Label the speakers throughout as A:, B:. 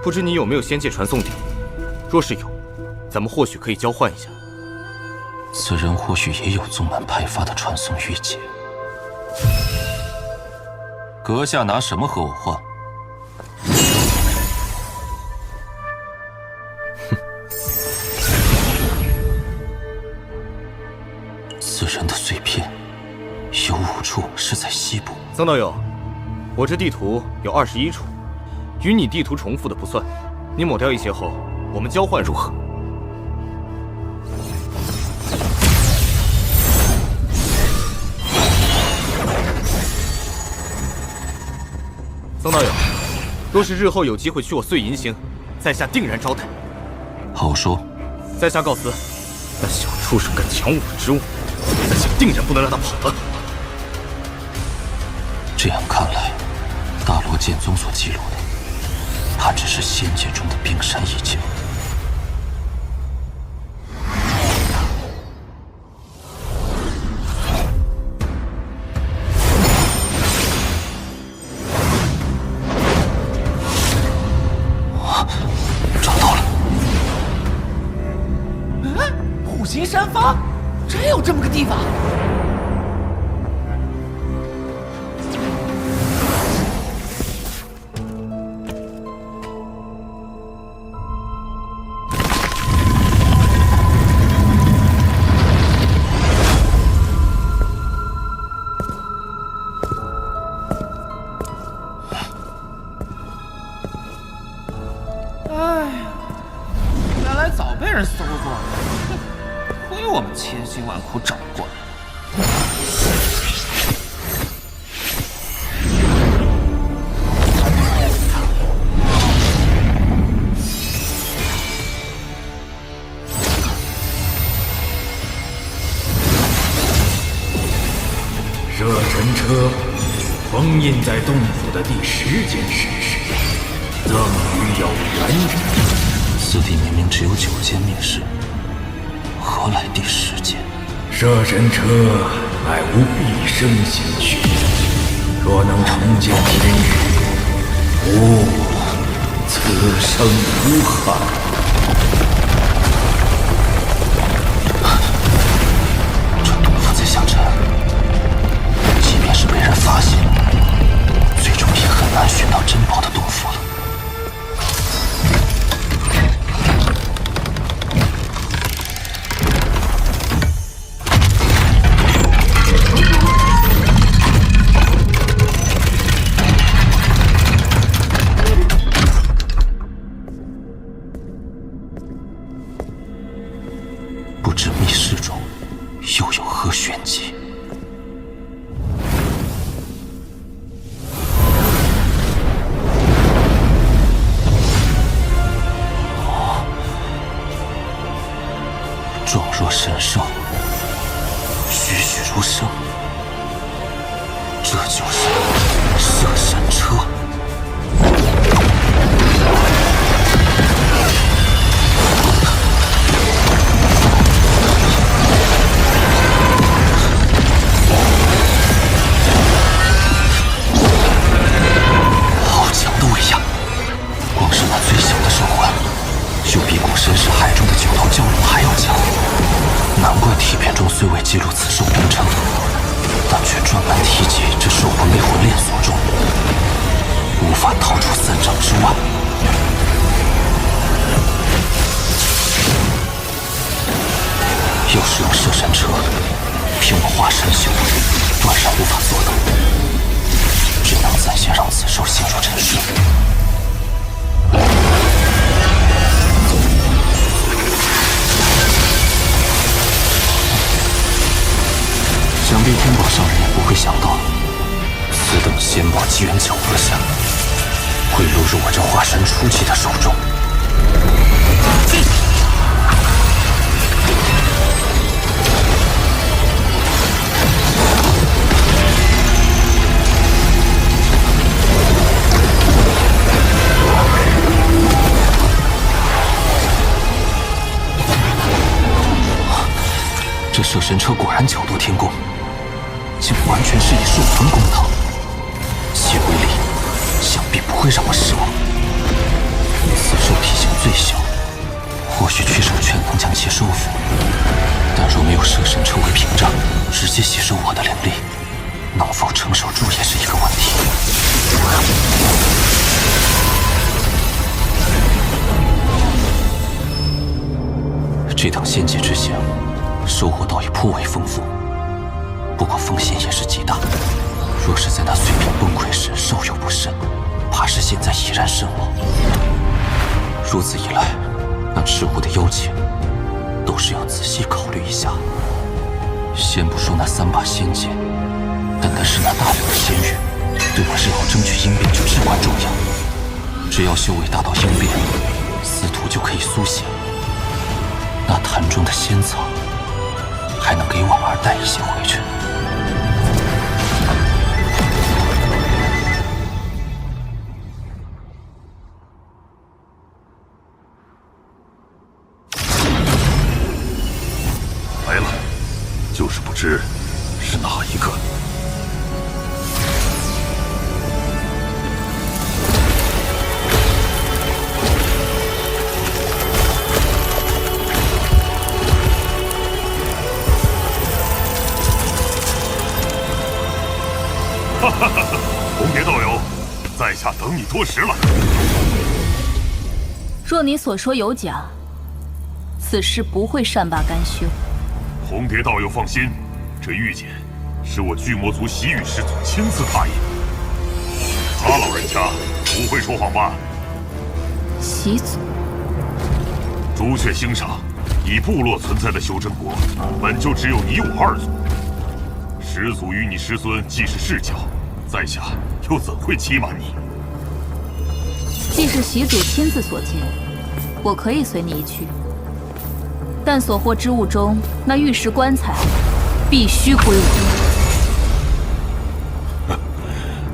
A: 不知你有没有仙界传送鼎？若是有，咱们或许可以交换一下。
B: 此人或许也有宗门派发的传送玉简。阁下拿什么和我换？哼！此人的碎片有5处是在西部。
A: 曾道友，我这地图有21处，与你地图重复的不算。你抹掉一些后，我们交换如何？曾道友，若是日后有机会去我碎银星，在下定然招待。
B: 好说。
A: 在下告辞。那小畜生敢抢我之物，在下定然不能让他跑了。
B: 这样看来，大罗剑宗所记录的，他只是仙界中的冰山一角。找到了！
C: 虎形山峰，真有这么个地方？早被人搜过了，亏我们千辛万苦找过来。
D: 热尘车封印在洞府的第10件事实，赠予有缘者。
B: 此地明明只有9件密室，何来第10件？
D: 摄神车乃无毕生心血，若能重见天日，此生无憾。
B: 这洞府在下沉，即便是被人发现，最终也很难寻到珍宝的洞府了。不知密室中又有何玄机？状若神兽，栩栩如生，这就是摄神车。好强的威压！光是那最小的手环，就比古神识海中的9头蛟龙还要强。难怪体片中虽未记录此兽名称，但却专门提及这兽不内魂链锁中，无法逃出3掌之外。要是用摄神车，凭我化神修，断然无法做到，只能暂先让此兽陷入沉睡。想必天宝上人也不会想到，此等仙宝机缘巧合下，会落入我这化神初期的手中。这摄神车果然巧夺天工，竟完全是以兽魂攻讨，其威力想必不会让我失望。最小，或许去手拳能将其收服，但若没有蛇神车为屏障，直接吸收我的灵力，能否承受住也是一个问题。这趟仙界之行，收获倒也颇为丰富，不过风险也是极大。若是在那碎片崩溃时稍有不慎，怕是现在已然身亡。如此一来，那赤狐的邀请，都是要仔细考虑一下。先不说那3把仙剑，单单是那大量的仙玉，对我日后争取鹰变就至关重要。只要修为达到鹰变，司徒就可以苏醒。那坛中的仙草，还能给婉儿带一些回去。
E: 来了，就是不知是哪一个。哈哈哈！红蝶道友，在下等你多时了。
F: 若你所说有假，此事不会善罢甘休。
E: 红蝶道友放心，这玉简是我巨魔族洗羽师祖亲自答应。他老人家不会说谎吧？
F: 洗祖，
E: 朱雀星上，以部落存在的修真国，本就只有你我2族。始祖与你师孙既是世交，在下又怎会欺瞒你？
F: 既是习祖亲自所见，我可以随你一去。但所获之物中，那玉石棺材必须归我。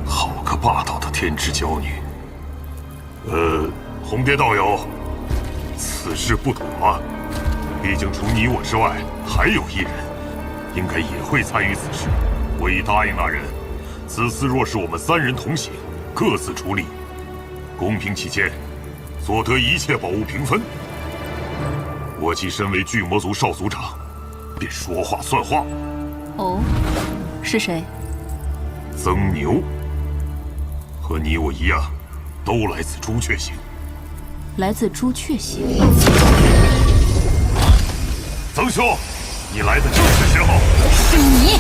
E: 好个霸道的天之娇女！红蝶道友，此事不妥啊！毕竟除你我之外，还有一人，应该也会参与此事。我已答应那人，此次若是我们3人同行，各自出力，公平起见，所得一切宝物平分。我既身为巨魔族少族长，便说话算话。
F: 哦，是谁？
E: 曾牛，和你我一样，都来自朱雀星。
F: 来自朱雀星。
E: 曾兄，你来的正是时候。
F: 是你！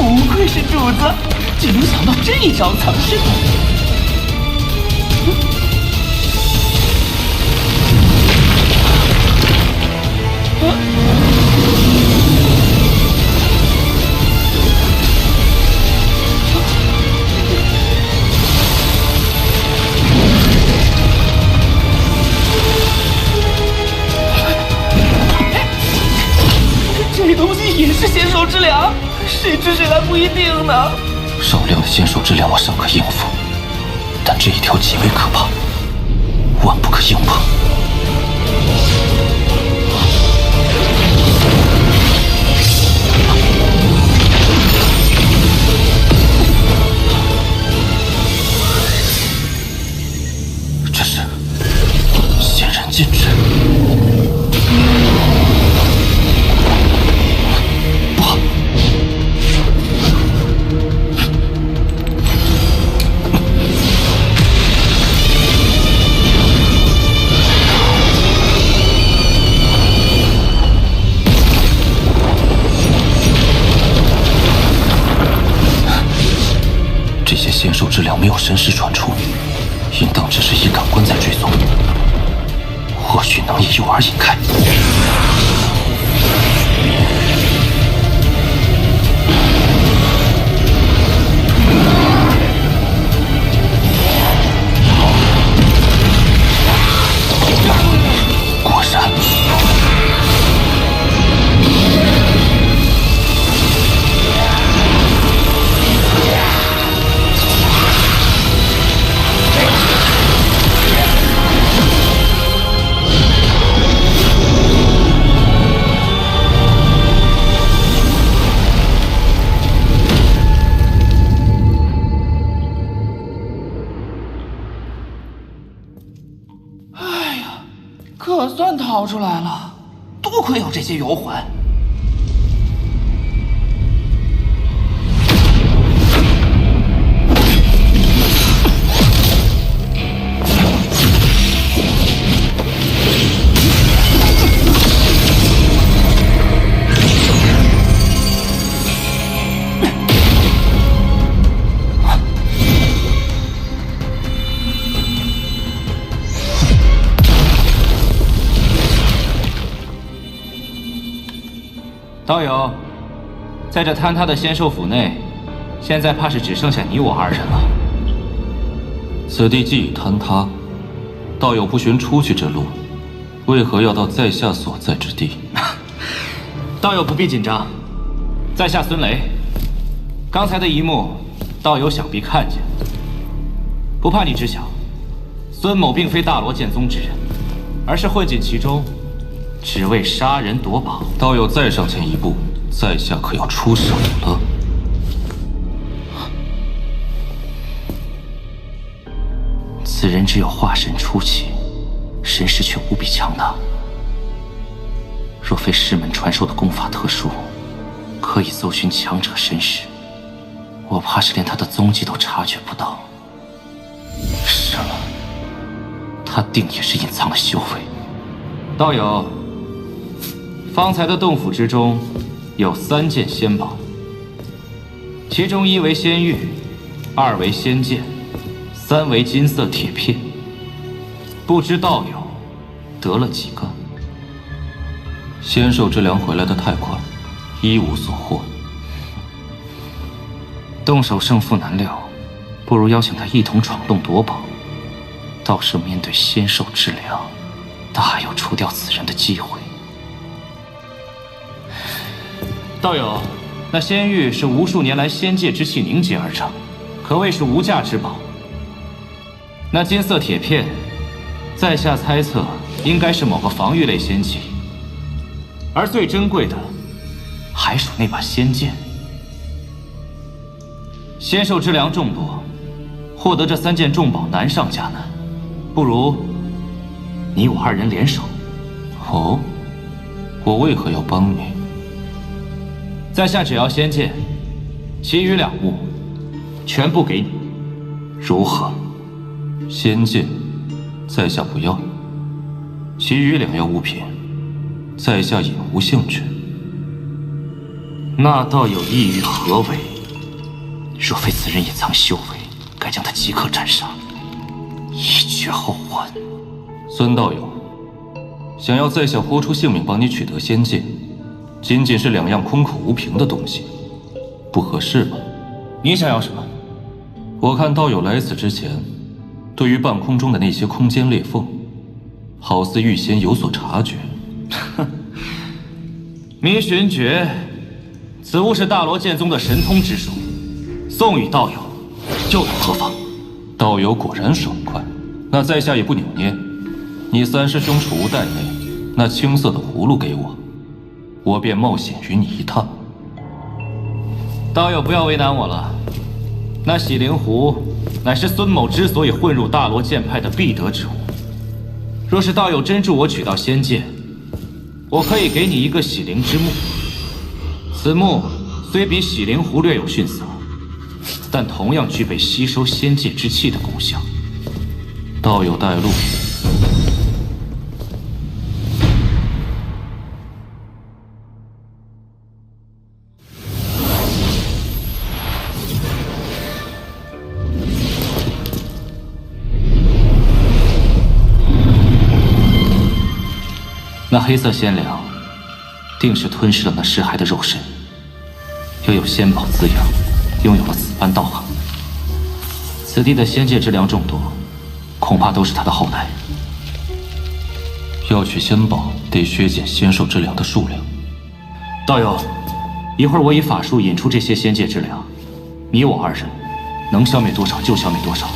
G: 不愧是主子，竟能想到这招藏身。这东西也是仙兽之粮，谁吃谁还不一定呢。
B: 少量的仙兽之粮我尚可应付，但这一条极为可怕，万不可硬碰。这是仙人禁制。这些仙兽之粮没有神识传出，应当只是以感官在追踪，或许能以诱饵引开。果然，
C: 算逃出来了，多亏有这些游魂。
H: 道友，在这坍塌的仙兽府内，现在怕是只剩下你我二人了。
B: 此地既已坍塌，道友不寻出去之路，为何要到在下所在之地？
H: 道友不必紧张，在下孙雷。刚才的一幕，道友想必看见。不怕你知晓，孙某并非大罗剑宗之人，而是混进其中，只为杀人夺宝。
B: 道友再上前一步，在下可要出手了。
H: 此人只有化神初期，身势却无比强大。若非师门传授的功法特殊，可以搜寻强者身世，我怕是连他的踪迹都察觉不到。是了，他定也是隐藏了修为。道友，方才的洞府之中有3件仙宝，其中1为仙玉，2为仙剑，3为金色铁片。不知道友得了几个？
B: 仙兽之粮回来的太快，一无所获。
H: 动手胜负难料，不如邀请他一同闯洞夺宝。到时面对仙兽之粮，大有除掉此人的机会。道友，那仙玉是无数年来仙界之气凝结而成，可谓是无价之宝。那金色铁片，在下猜测应该是某个防御类仙器，而最珍贵的还属那把仙剑。仙兽之粮众多，获得这3件重宝难上加难，不如你我2人联手。
B: 哦，我为何要帮你？
H: 在下只要仙剑，其余2物全部给你，如何？
B: 仙剑，在下不要；其余2样物品，在下也无兴趣。
H: 那道友意欲何为？若非此人隐藏修为，该将他即刻斩杀，以绝后患。
B: 孙道友，想要在下豁出性命帮你取得仙剑，仅仅是2样空口无凭的东西，不合适吧？
H: 你想要什么？
B: 我看道友来此之前，对于半空中的那些空间裂缝，好似预先有所察觉。
H: 迷寻诀，此物是大罗剑宗的神通之术，送与道友，又有何妨？
B: 道友果然爽快，那在下也不扭捏。你3师兄储物袋内那青色的葫芦给我，我便冒险与你一趟。
H: 道友不要为难我了，那洗灵壶乃是孙某之所以混入大罗剑派的必得之物。若是道友真助我取到仙剑，我可以给你一个洗灵之木。此木虽比洗灵壶略有逊色，但同样具备吸收仙界之气的功效。
B: 道友带路。
H: 那黑色仙粮，定是吞噬了那尸骸的肉身，又有仙宝滋养，拥有了此般道行。此地的仙界之粮众多，恐怕都是他的后代。
B: 要取仙宝，得削减仙兽之粮的数量。
H: 道友，一会儿我以法术引出这些仙界之粮，你我2人能消灭多少就消灭多少。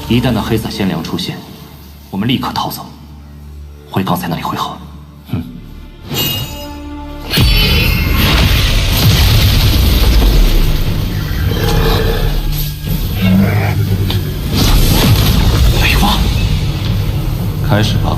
H: 一旦那黑色仙粮出现，我们立刻逃走，回刚才那里汇合。
B: 开始吧。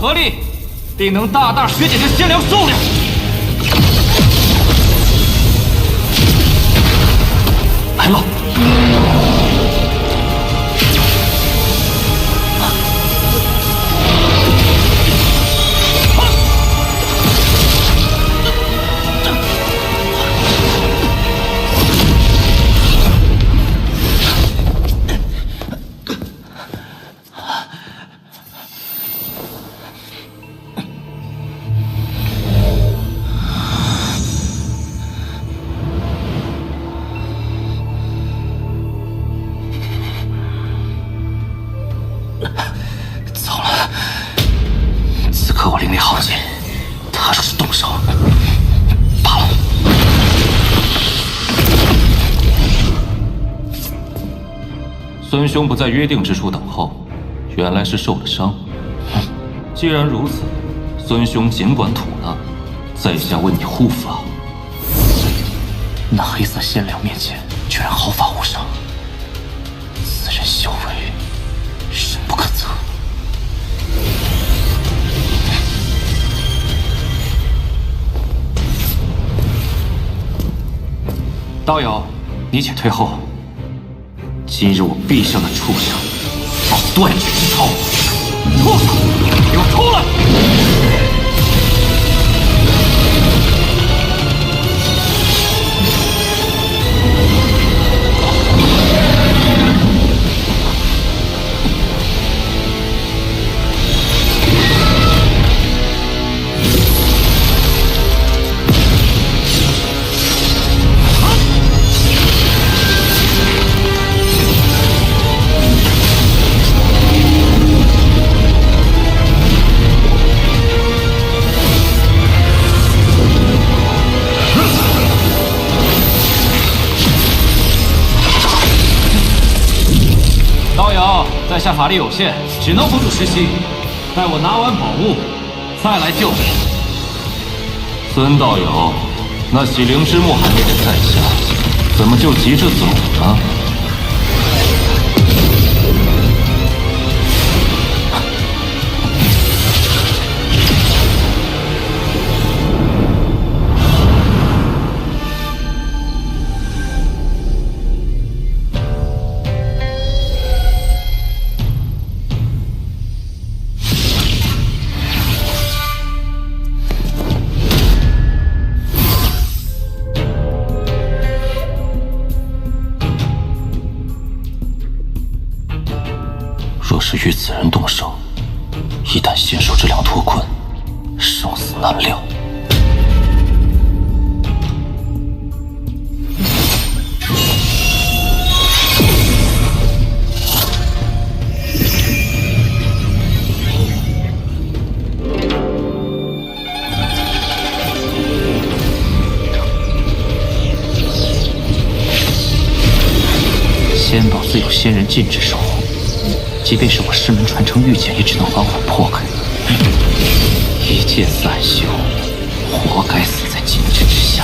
H: 合力，定能大大削减这仙粮数量。来了！糟了！此刻我灵力耗尽，他若是动手，罢了。孙兄不在约定之处等候，原来是受了伤。既然如此，孙兄尽管吐纳，在下为你护法。那黑色仙粮面前，居然毫发无伤，此人修为深不可测。道友，你且退后。今日我必向那畜生报断绝之仇！畜生，给我出来！在下法力有限，只能辅助实习。待我拿完宝物，再来救你。孙道友，那洗灵之木还没等在下，怎么就急着走呢？若是与此人动手，一旦仙兽之量脱困，生死难料。仙宝虽有仙人禁制守护，即便是我师门传承御剑，也只能缓缓破开。一剑散修，活该死在禁制之下。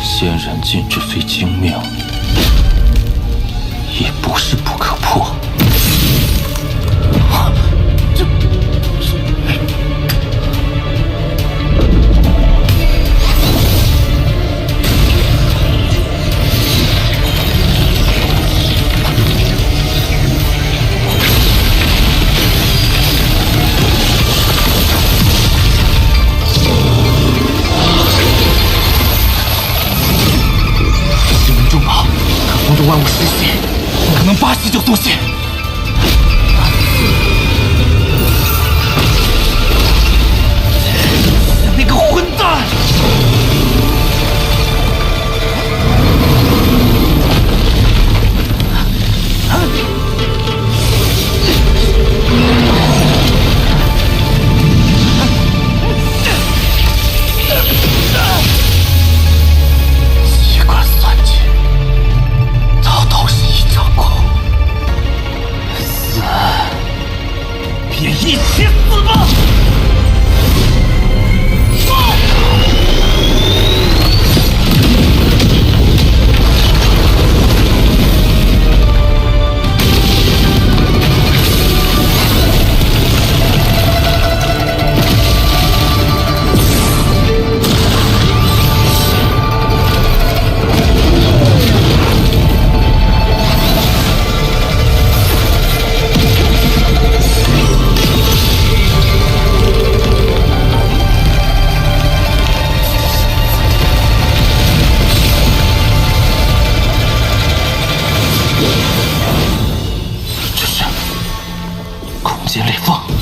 H: 仙人禁制虽精妙，也不是不可破。万物失血，不可能8息就脱血。那个混蛋！机关算尽。便一起死吧！
B: 间裂缝。